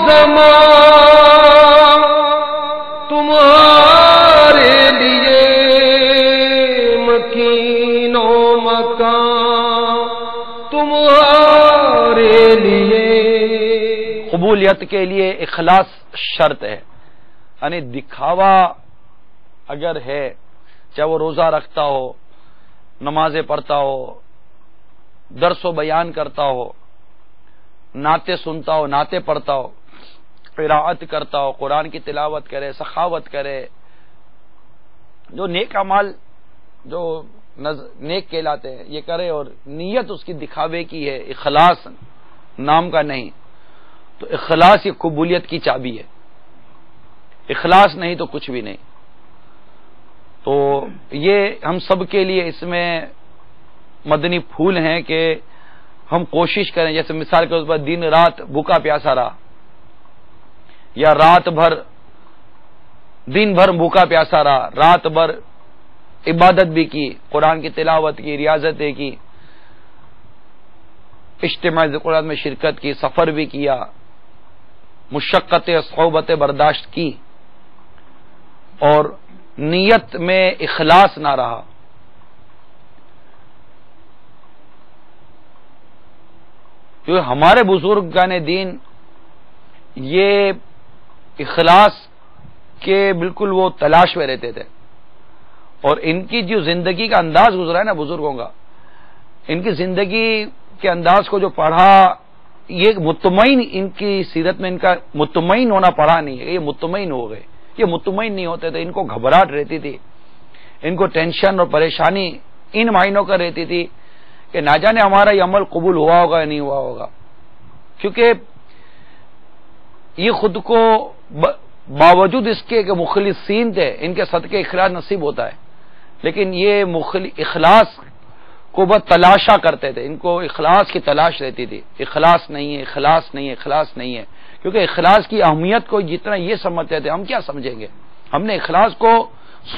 زمان تمہارے لیے مکین و مکان تمہارے لیے. قبولیت کے لیے اخلاص شرط ہے، یعنی دکھاوا اگر ہے، چاہے وہ روزہ رکھتا ہو، نمازیں پڑھتا ہو، درس و بیان کرتا ہو، نعتیں سنتا ہو، نعتیں پڑھتا ہو، قراءت کرتا ہو، قرآن کی تلاوت کرے، سخاوت کرے، جو نیک اعمال جو نیک کہلاتے ہیں یہ کرے، اور نیت اس کی دکھاوے کی ہے، اخلاص نام کا نہیں، تو اخلاص یہ قبولیت کی چابی ہے. اخلاص نہیں تو کچھ بھی نہیں. تو یہ ہم سب کے لیے اس میں مدنی پھول ہیں کہ ہم کوشش کریں، جیسے مثال کے طور پر دن رات بھوکا پیاسا رہا، یا رات بھر دن بھر بھوکا پیاسا رہا، رات بھر عبادت بھی کی، قرآن کی تلاوت کی، ریاضتیں کی، اجتماع ذکرات میں شرکت کی، سفر بھی کیا، مشقتیں صحبتیں برداشت کی، اور نیت میں اخلاص نہ رہا، جو ہمارے بزرگان دین یہ اخلاص کے بالکل وہ تلاش میں رہتے تھے، اور ان کی جو زندگی کا انداز گزرا ہے نا بزرگوں کا، ان کی زندگی کے انداز کو جو پڑھا، یہ مطمئن، ان کی سیرت میں ان کا مطمئن ہونا پڑھا نہیں ہے، یہ مطمئن ہو گئے. یہ مطمئن نہیں ہوتے تھے، ان کو گھبراہٹ رہتی تھی، ان کو ٹینشن اور پریشانی ان معنوں کا رہتی تھی کہ نہ جانے ہمارا یہ عمل قبول ہوا ہوگا یا نہیں ہوا ہوگا، کیونکہ یہ خود کو باوجود اس کے کہ مخلصین تھے، ان کے صدقے اخلاص نصیب ہوتا ہے، لیکن یہ اخلاص کو بس تلاشا کرتے تھے، ان کو اخلاص کی تلاش رہتی تھی، اخلاص نہیں ہے، اخلاص نہیں ہے، اخلاص نہیں ہے. کیونکہ اخلاص کی اہمیت کو جتنا یہ سمجھتے تھے، ہم کیا سمجھیں گے؟ ہم نے اخلاص کو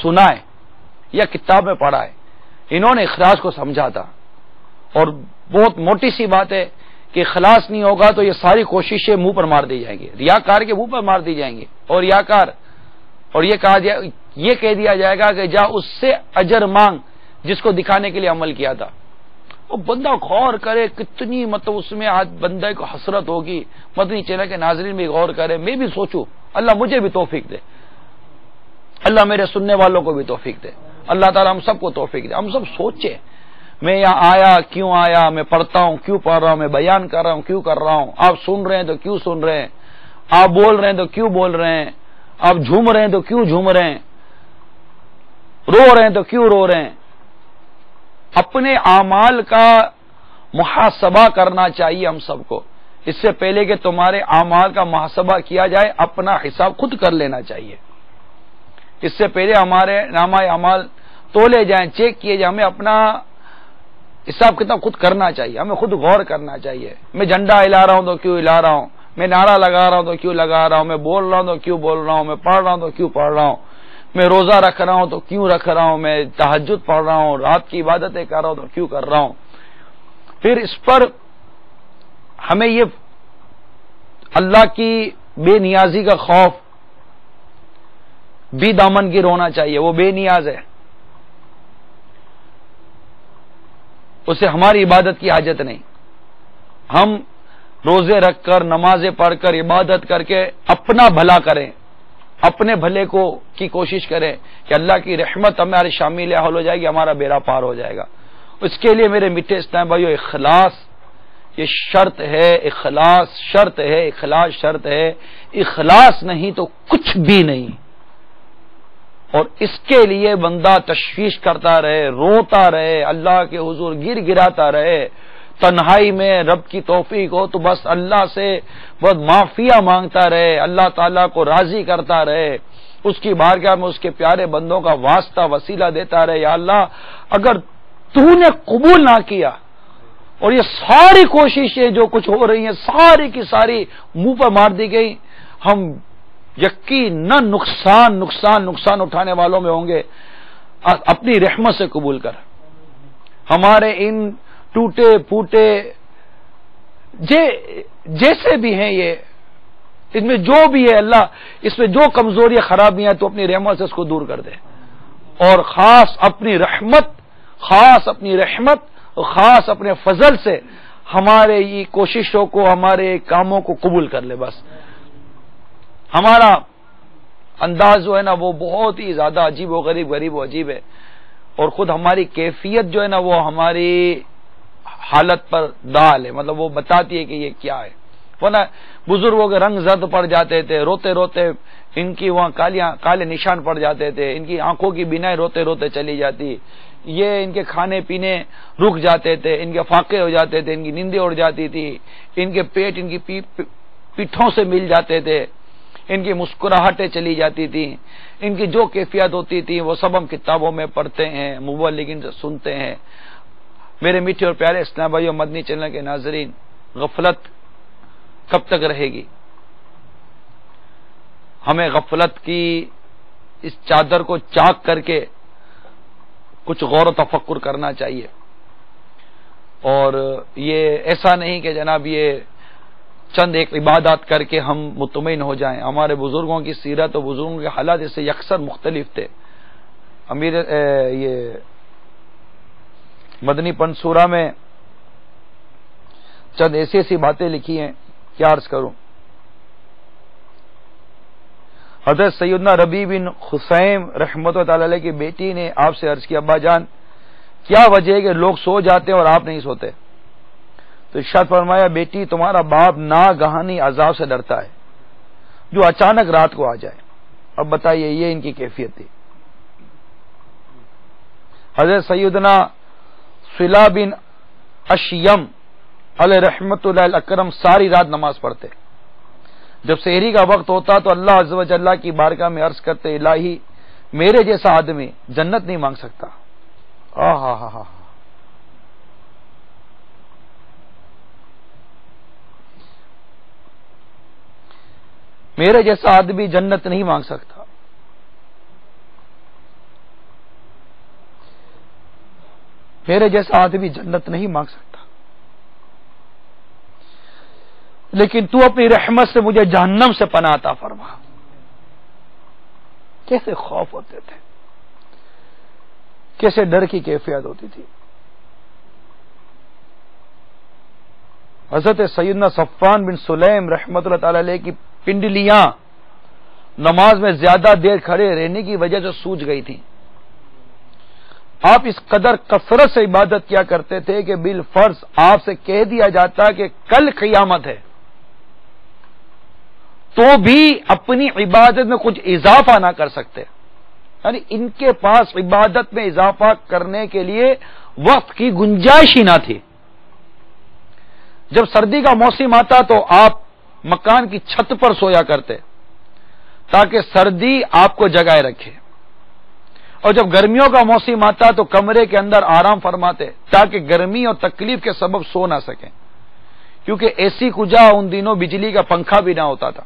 سنا ہے یا کتاب میں پڑھا ہے، انہوں نے اخلاص کو سمجھا تھا. اور بہت موٹی سی بات ہے کہ اخلاص نہیں ہوگا تو یہ ساری کوششیں منہ پر مار دی جائیں گی، ریاکار کے منہ پر مار دی جائیں گی، اور ریاکار، اور یہ کہہ دیا جائے گا کہ جا اس سے اجر مانگ جس کو دکھانے کے لیے عمل کیا تھا. وہ بندہ غور کرے کتنی مطلب اس میں آج بندے کو حسرت ہوگی. مدنی چینل کے ناظرین بھی غور کرے، میں بھی سوچوں، اللہ مجھے بھی توفیق دے، اللہ میرے سننے والوں کو بھی توفیق دے، اللہ تعالی ہم سب کو توفیق دے. ہم سب سوچے میں یہاں آیا کیوں آیا، میں پڑھتا ہوں کیوں پڑھ رہا ہوں، میں بیان کر رہا ہوں کیوں کر رہا ہوں، آپ سن رہے ہیں تو کیوں سن رہے ہیں، آپ بول رہے ہیں تو کیوں بول رہے ہیں، آپ جھوم رہے ہیں تو کیوں جھوم رہے ہیں، رو رہے ہیں تو کیوں رو رہے ہیں. اپنے اعمال کا محاسبہ کرنا چاہیے ہم سب کو. اس سے پہلے کہ تمہارے اعمال کا محاسبہ کیا جائے، اپنا حساب خود کر لینا چاہیے. اس سے پہلے ہمارے نامہ اعمال تولے جائیں، چیک کیے جائیں، ہمیں اپنا حساب کتاب خود کرنا چاہیے، ہمیں خود غور کرنا چاہیے. میں جھنڈا ہلا رہا ہوں تو کیوں ہلا رہا ہوں، میں نعرہ لگا رہا ہوں تو کیوں لگا رہا ہوں، میں بول رہا ہوں تو کیوں بول رہا ہوں، میں پڑھ رہا ہوں تو کیوں پڑھ رہا ہوں، میں روزہ رکھ رہا ہوں تو کیوں رکھ رہا ہوں، میں تہجد پڑھ رہا ہوں، رات کی عبادتیں کر رہا ہوں تو کیوں کر رہا ہوں. پھر اس پر ہمیں یہ اللہ کی بے نیازی کا خوف بھی دامن گیر ہونا چاہیے. وہ بے نیاز ہے، اسے ہماری عبادت کی حاجت نہیں. ہم روزے رکھ کر، نمازیں پڑھ کر، عبادت کر کے اپنا بھلا کریں، اپنے بھلے کو کی کوشش کریں کہ اللہ کی رحمت ہمارے شامل حال ہو جائے گی، ہمارا بیڑا پار ہو جائے گا. اس کے لیے میرے میٹھے اسلام بھائیو، اخلاص یہ شرط ہے، اخلاص شرط ہے، اخلاص شرط ہے. اخلاص نہیں تو کچھ بھی نہیں. اور اس کے لیے بندہ تشویش کرتا رہے، روتا رہے، اللہ کے حضور گر گراتا رہے، تنہائی میں رب کی توفیق ہو تو بس اللہ سے بہت معافیہ مانگتا رہے، اللہ تعالیٰ کو راضی کرتا رہے، اس کی بارگاہ میں اس کے پیارے بندوں کا واسطہ وسیلہ دیتا رہے. یا اللہ اگر تو نے قبول نہ کیا اور یہ ساری کوششیں جو کچھ ہو رہی ہیں ساری کی ساری منہ پر مار دی گئی، ہم یقیناً نقصان اٹھانے والوں میں ہوں گے. اپنی رحمت سے قبول کر، ہمارے ان ٹوٹے پھوٹے جیسے بھی ہیں یہ، اس میں جو بھی ہے اللہ، اس میں جو کمزوری خرابیاں تو اپنی رحمت سے اس کو دور کر دے، اور خاص اپنی رحمت اور خاص اپنے فضل سے ہمارے یہ کوششوں کو، ہمارے کاموں کو قبول کر لے۔ بس ہمارا انداز جو ہے نا وہ بہت ہی زیادہ عجیب و غریب و عجیب ہے، اور خود ہماری کیفیت جو ہے نا وہ ہماری حالت پر دال ہے، مطلب وہ بتاتی ہے کہ یہ کیا ہے۔ ورنہ بزرگوں کے رنگ زرد پڑ جاتے تھے، روتے روتے ان کی وہاں کالے نشان پڑ جاتے تھے، ان کی آنکھوں کی بینائی روتے روتے چلی جاتی، یہ ان کے کھانے پینے رک جاتے تھے، ان کے فاقے ہو جاتے تھے، ان کی نیندیں اڑ جاتی تھی، ان کے پیٹ ان کی پیٹھوں سے مل جاتے تھے، ان کی مسکراہٹیں چلی جاتی تھی، ان کی جو کیفیت ہوتی تھی وہ سب ہم کتابوں میں پڑھتے ہیں، مبلغین سے سنتے ہیں۔ میرے میٹھے اور پیارے اسلام بھائیوں، مدنی چینل کے ناظرین، غفلت کب تک رہے گی؟ ہمیں غفلت کی اس چادر کو چاک کر کے کچھ غور و تفکر کرنا چاہیے، اور یہ ایسا نہیں کہ جناب یہ چند ایک عبادات کر کے ہم مطمئن ہو جائیں۔ ہمارے بزرگوں کی سیرت اور بزرگوں کے حالات اس سے یکسر مختلف تھے۔ یہ مدنی پنصورہ میں چند ایسی ایسی باتیں لکھی ہیں، کیا عرض کروں۔ حضرت سیدنا ربیع بن خثیم رحمۃ اللہ تعالی علیہ کی بیٹی نے آپ سے عرض کیا، ابا جان کیا وجہ ہے کہ لوگ سو جاتے ہیں اور آپ نہیں سوتے؟ تو ارشاد فرمایا، بیٹی تمہارا باپ ناگہانی عذاب سے ڈرتا ہے جو اچانک رات کو آ جائے۔ اب بتائیے یہ ان کی کیفیت تھی۔ حضرت سیدنا صلا بن اشیم علیہ رحمت اللہ الاکرم ساری رات نماز پڑھتے، جب سحری کا وقت ہوتا تو اللہ عز و جل کی بارگاہ میں عرض کرتے، الہی میرے جیسا آدمی جنت نہیں مانگ سکتا۔ میرے جیسا آدمی جنت نہیں مانگ سکتا۔ میرے جیسا آدمی جنت نہیں مانگ سکتا، لیکن تو اپنی رحمت سے مجھے جہنم سے پناہ عطا فرما۔ کیسے خوف ہوتے تھے، کیسے ڈر کی کیفیت ہوتی تھی۔ حضرت سیدنا صفوان بن سلیم رحمۃ اللہ تعالی علیہ کی پنڈلیاں نماز میں زیادہ دیر کھڑے رہنے کی وجہ سے سوج گئی تھی۔ آپ اس قدر کثرت سے عبادت کیا کرتے تھے کہ بالفرض آپ سے کہہ دیا جاتا کہ کل قیامت ہے تو بھی اپنی عبادت میں کچھ اضافہ نہ کر سکتے، یعنی ان کے پاس عبادت میں اضافہ کرنے کے لیے وقت کی گنجائش ہی نہ تھی۔ جب سردی کا موسم آتا تو آپ مکان کی چھت پر سویا کرتے تاکہ سردی آپ کو جگائے رکھے، اور جب گرمیوں کا موسم آتا تو کمرے کے اندر آرام فرماتے تاکہ گرمی اور تکلیف کے سبب سو نہ سکیں، کیونکہ ایسی کجا ان دنوں بجلی کا پنکھا بھی نہ ہوتا تھا۔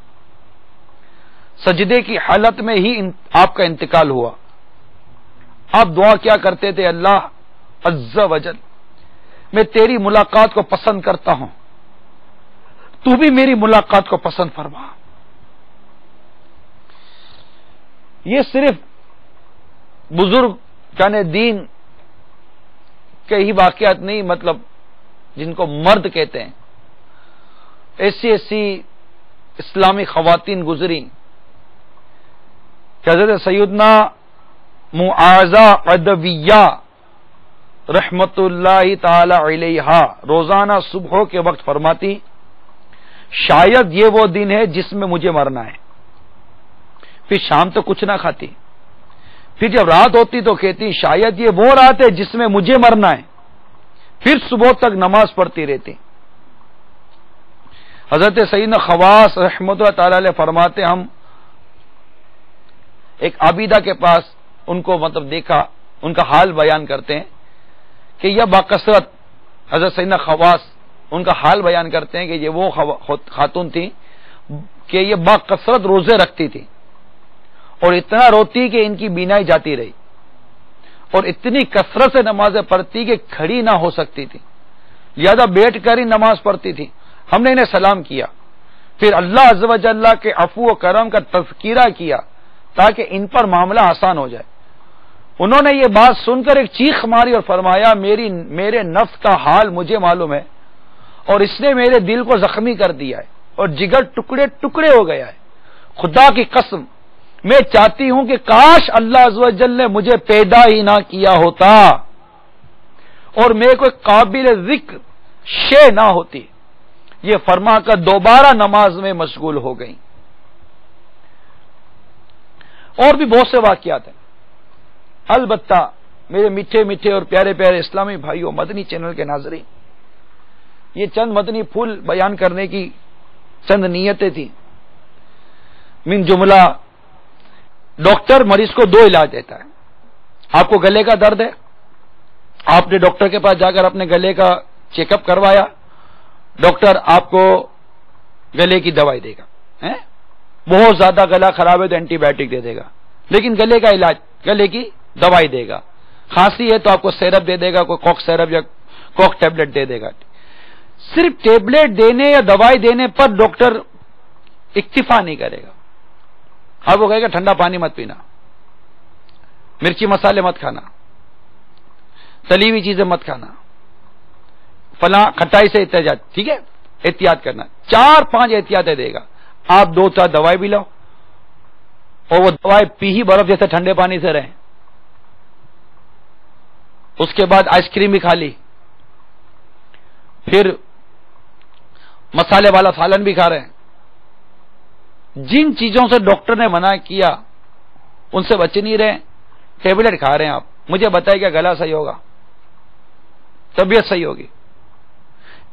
سجدے کی حالت میں ہی آپ کا انتقال ہوا۔ آپ دعا کیا کرتے تھے، اللہ عز و جل میں تیری ملاقات کو پسند کرتا ہوں، تو بھی میری ملاقات کو پسند فرما۔ یہ صرف بزرگ جانے دین کے ہی واقعات نہیں، مطلب جن کو مرد کہتے ہیں، ایسی ایسی اسلامی خواتین گزری کہ حضرت سیدنا معاذہ ادویہ رحمت اللہ تعالی علیہ روزانہ صبح کے وقت فرماتی، شاید یہ وہ دن ہے جس میں مجھے مرنا ہے۔ پھر شام تو کچھ نہ کھاتی، پھر جب رات ہوتی تو کہتی، شاید یہ وہ رات ہے جس میں مجھے مرنا ہے۔ پھر صبح تک نماز پڑھتی رہتی۔ حضرت سیدنا خواص رحمت اللہ تعالی علیہ فرماتے، ہم ایک عابدہ کے پاس ان کو مطلب دیکھا، ان کا حال بیان کرتے ہیں کہ یہ باکثرت، حضرت سیدنا خواص ان کا حال بیان کرتے ہیں کہ یہ وہ خاتون تھی کہ یہ باکثرت روزے رکھتی تھی اور اتنا روتی کہ ان کی بینائی جاتی رہی، اور اتنی کثرت سے نمازیں پڑھتی کہ کھڑی نہ ہو سکتی تھی، لہذا بیٹھ کر ہی نماز پڑھتی تھی۔ ہم نے انہیں سلام کیا، پھر اللہ عز و جل کے عفو و کرم کا تذکرہ کیا تاکہ ان پر معاملہ آسان ہو جائے۔ انہوں نے یہ بات سن کر ایک چیخ ماری اور فرمایا میرے نفس کا حال مجھے معلوم ہے اور اس نے میرے دل کو زخمی کر دیا ہے اور جگر ٹکڑے ٹکڑے ہو گیا ہے۔ خدا کی قسم میں چاہتی ہوں کہ کاش اللہ عز و جل نے مجھے پیدا ہی نہ کیا ہوتا اور میں کوئی قابل ذکر شے نہ ہوتی۔ یہ فرما کر دوبارہ نماز میں مشغول ہو گئی۔ اور بھی بہت سے واقعات ہیں، البتہ میرے میٹھے میٹھے اور پیارے پیارے اسلامی بھائیوں، مدنی چینل کے ناظرین، یہ چند مدنی پھول بیان کرنے کی چند نیتیں تھیں۔ من جملہ ڈاکٹر مریض کو دو علاج دیتا ہے۔ آپ کو گلے کا درد ہے، آپ نے ڈاکٹر کے پاس جا کر اپنے گلے کا چیک اپ کروایا، ڈاکٹر آپ کو گلے کی دوائی دے گا، بہت زیادہ گلا خراب ہے تو اینٹی بایوٹک دے دے گا، لیکن گلے کا علاج، گلے کی دوائی دے گا۔ کھانسی ہے تو آپ کو سیرپ دے دے گا، کوئی کوک سیرپ یا کوک ٹیبلٹ دے دے گا۔ صرف ٹیبلٹ دینے یا دوائی دینے پر ڈاکٹر اکتفا نہیں کرے گا، آپ کو کہے گا ٹھنڈا پانی مت پینا، مرچی مسالے مت کھانا، تلی ہوئی چیزیں مت کھانا، فلاں کھٹائی سے احتیاط، ٹھیک ہے، احتیاط کرنا، 4-5 احتیاطیں دے گا۔ آپ 2-4 دوائی بھی لو اور وہ دوائی پی ہی برف جیسے ٹھنڈے پانی سے رہیں، اس کے بعد آئس کریم بھی کھا لی، پھر مسالے والا سالن بھی کھا رہے ہیں۔ جن چیزوں سے ڈاکٹر نے منع کیا ان سے بچ نہیں رہے، ٹیبلٹ کھا رہے ہیں آپ۔ مجھے بتائیں کہ گلا صحیح ہوگا، طبیعت صحیح ہوگی؟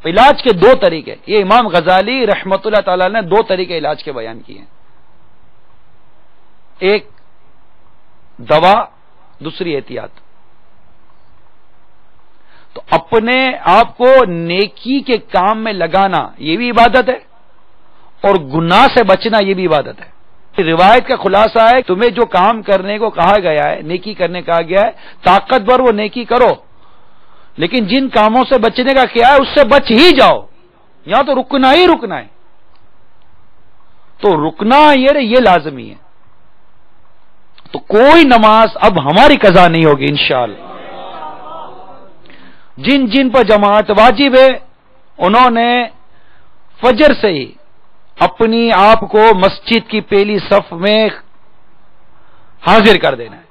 علاج کے 2 طریقے، یہ امام غزالی رحمت اللہ تعالی نے 2 طریقے علاج کے بیان کیے ہیں، ایک دوا، دوسری احتیاط۔ تو اپنے آپ کو نیکی کے کام میں لگانا یہ بھی عبادت ہے اور گناہ سے بچنا یہ بھی عبادت ہے۔ روایت کا خلاصہ ہے تمہیں جو کام کرنے کو کہا گیا ہے، نیکی کرنے کہا گیا ہے، طاقتور وہ نیکی کرو، لیکن جن کاموں سے بچنے کا کیا ہے اس سے بچ ہی جاؤ، یہاں تو رکنا ہی رکنا ہے، تو رکنا یہ لازمی ہے۔ تو کوئی نماز اب ہماری قضا نہیں ہوگی انشاءاللہ۔ جن جن پر جماعت واجب ہے انہوں نے فجر سے ہی اپنی آپ کو مسجد کی پہلی صف میں حاضر کر دینا ہے۔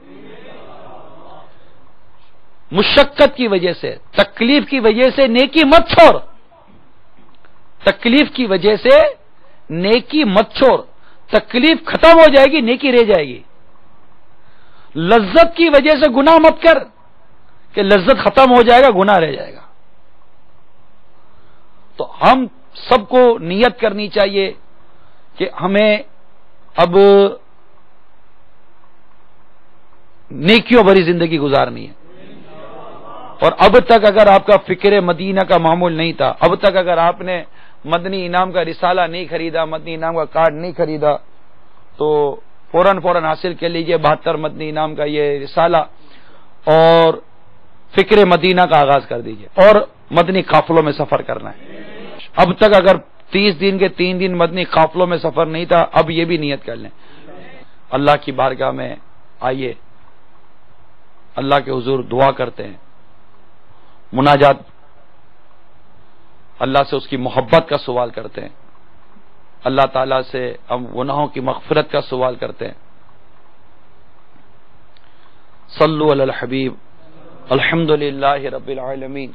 مشقت کی وجہ سے، تکلیف کی وجہ سے نیکی مت چھوڑ، تکلیف کی وجہ سے نیکی مت چھوڑ، تکلیف ختم ہو جائے گی، نیکی رہ جائے گی۔ لذت کی وجہ سے گناہ مت کر کہ لذت ختم ہو جائے گا، گناہ رہ جائے گا۔ تو ہم سب کو نیت کرنی چاہیے کہ ہمیں اب نیکیوں بھری زندگی گزارنی ہے، اور اب تک اگر آپ کا فکر مدینہ کا معمول نہیں تھا، اب تک اگر آپ نے مدنی انعام کا رسالہ نہیں خریدا، مدنی انعام کا کارڈ نہیں خریدا، تو فوراً حاصل کر لیجئے 72 مدنی انعام کا یہ رسالہ اور فکر مدینہ کا آغاز کر دیجئے، اور مدنی قافلوں میں سفر کرنا ہے۔ اب تک اگر 30 دن کے 3 دن مدنی قافلوں میں سفر نہیں تھا، اب یہ بھی نیت کر لیں۔ اللہ کی بارگاہ میں آئیے، اللہ کے حضور دعا کرتے ہیں، مناجات، اللہ سے اس کی محبت کا سوال کرتے ہیں، اللہ تعالیٰ سے ہم گناہوں کی مغفرت کا سوال کرتے ہیں۔ صلو علی الحبیب، الحمدللہ رب العالمین،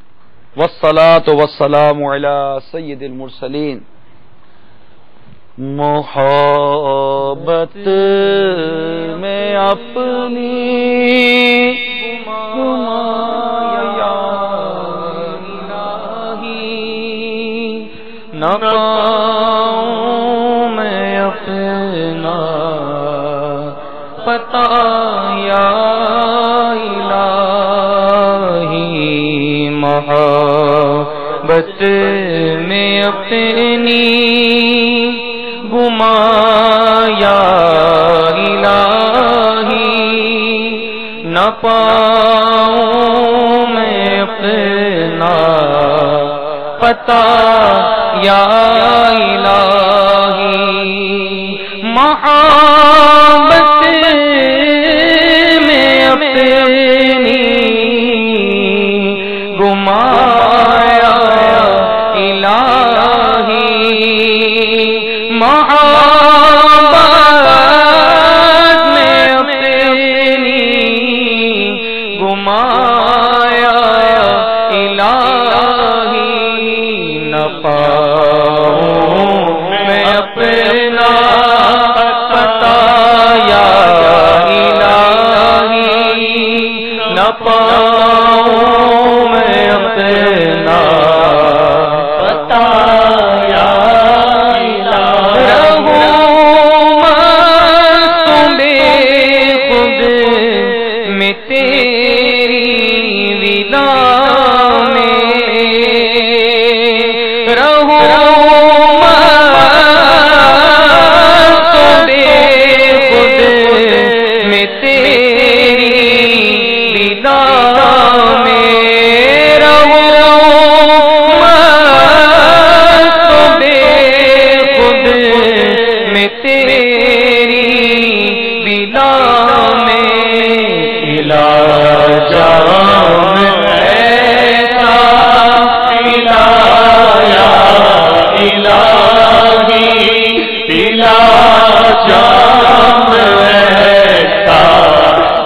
والصلاة والسلام علی سید المرسلین۔ محبت میں اپنی گمایا نہ پاؤں میں اپنا پتہ یا الہی، محبت میں اپنی گمایا الہی، نہ پاؤں میں اپنا پتہ یا الہی محبت میں اپنی گمایا الہی محبت میں اپنی گمایا الہی نہ پاؤں میں اپنا پتا یا الہی نہ پاؤں میں اپنا پتا یا الہی رہوں میں خود میں تیری ولا میں رہوں خود میں تیری ولا میں خود میں تیری ولا میں علاج ایسا پلایا الہی علاج ایسا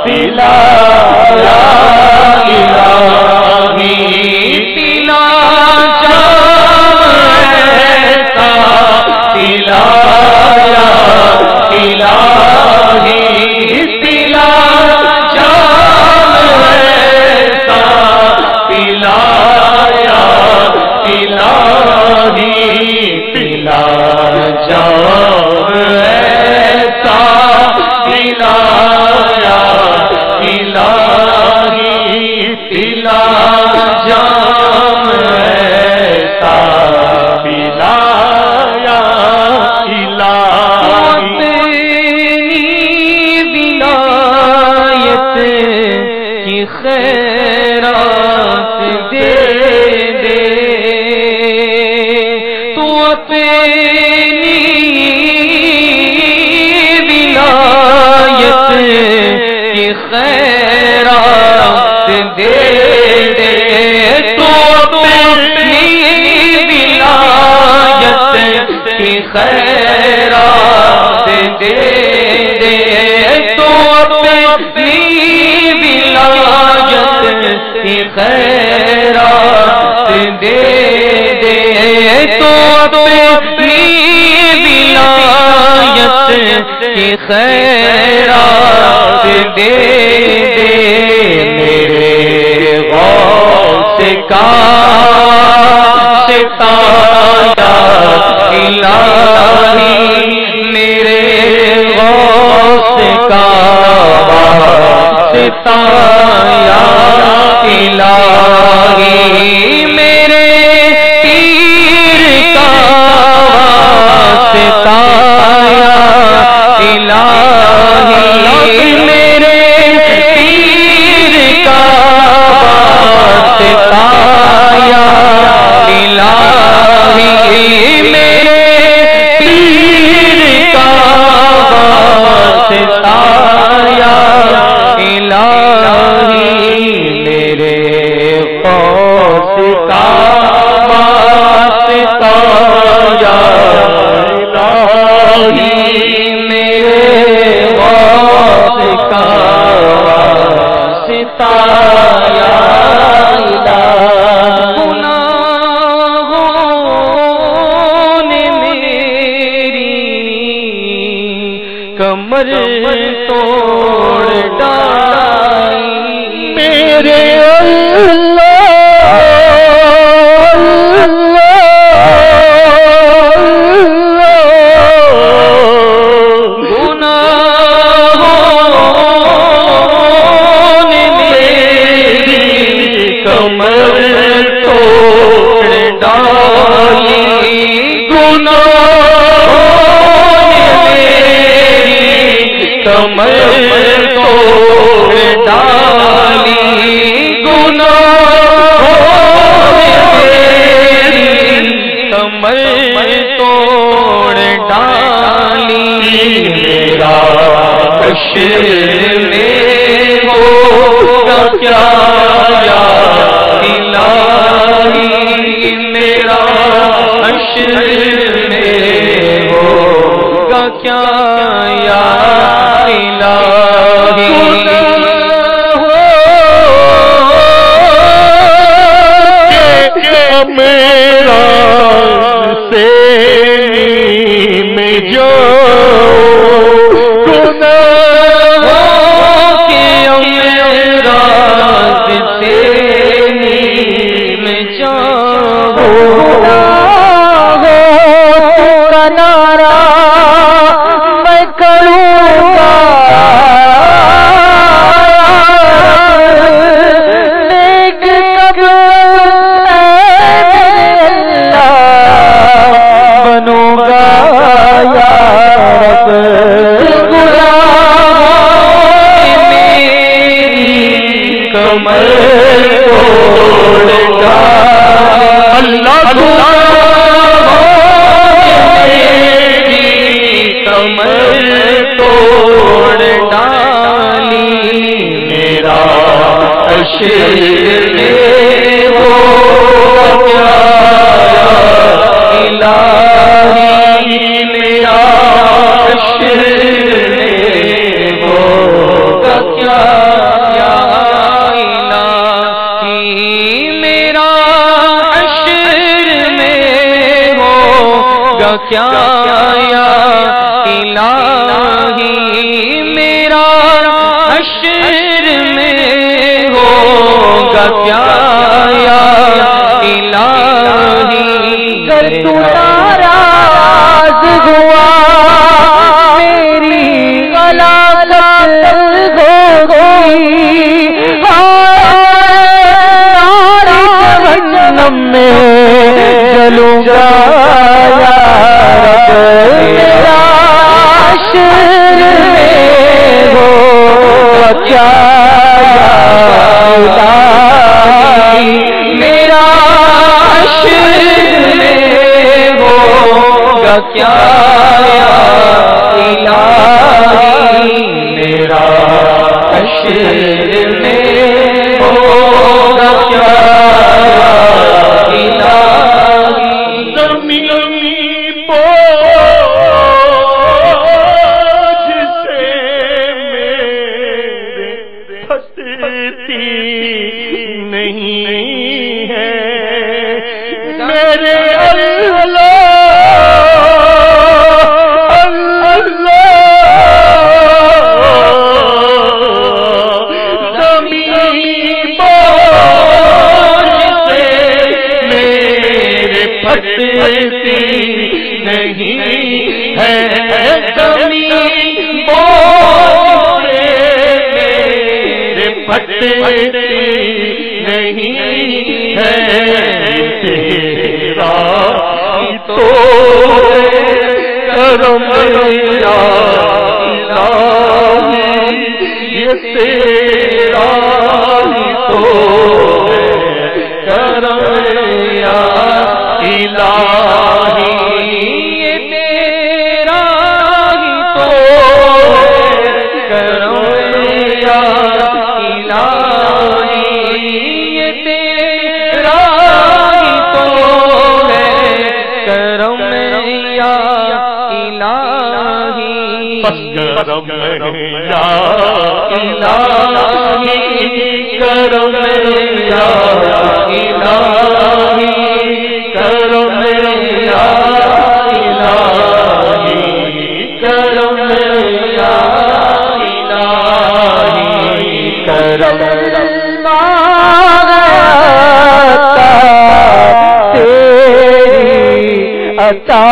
پلایا الہی علاج ایسا پلایا الہی علاج ایسا پلایا الہی علاج ایسا پلایا الہی علاج ایسا پلایا خیرات دے دے تو اپنی ولایت کی خیرات دے دے تو اپنی ولایت کی خیرات دے دے تو اپنی کی خیرات دے دے تو اپنی ولایت کی خیرات دے دے میرے غوث کا ستایا الہی میرے غوث کا ستایا الہی میرے پیر کا ستایا الہی میرے پیر کا ستایا الہی میرے پیر کا ستایا الہی میرے غوث کا ستایا الہی میرے غوث کا ستایا گناہوں نے میری کمر توڑ ڈالی میرے کمر ڈالی میرا حشر میں ہوگا کیا یا الہی میرا حشر میں ہوگا کیا یا الہی میرا سے میں جو گناہ کہ میرا سے میں جاؤں کا نعرہ میں کروں گا کیا یا الہی میرا حشر میں ہوگا کیا یا الہی گر تو ناراض ہوا میری غلاظت ہوگی جہنم میں جلوں گا میرا حشر میں ہوگا کیا میرا حشر میں ہوگا کیا الہی میرا حشر میں ہوگا کیا نہیں ہے زمین بولے میرے پھٹتی نہیں ہے تیرا تو کرم یا الہی یہ تیرا تو کرم یا الہی کرم یا الہی کرم یا الہی کرم یا الہی کرم یا الہی کرم تیری عطا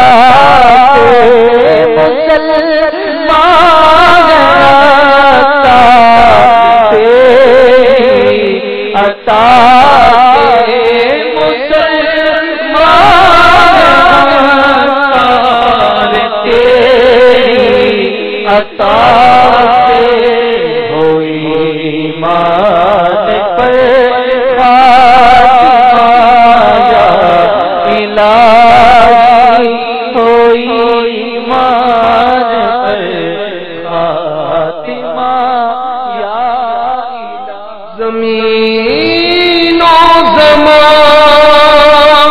زمین و زمان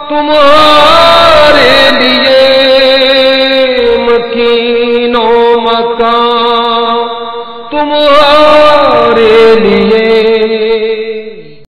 تمہارے لیے، مکین و مکان تمہارے لیے،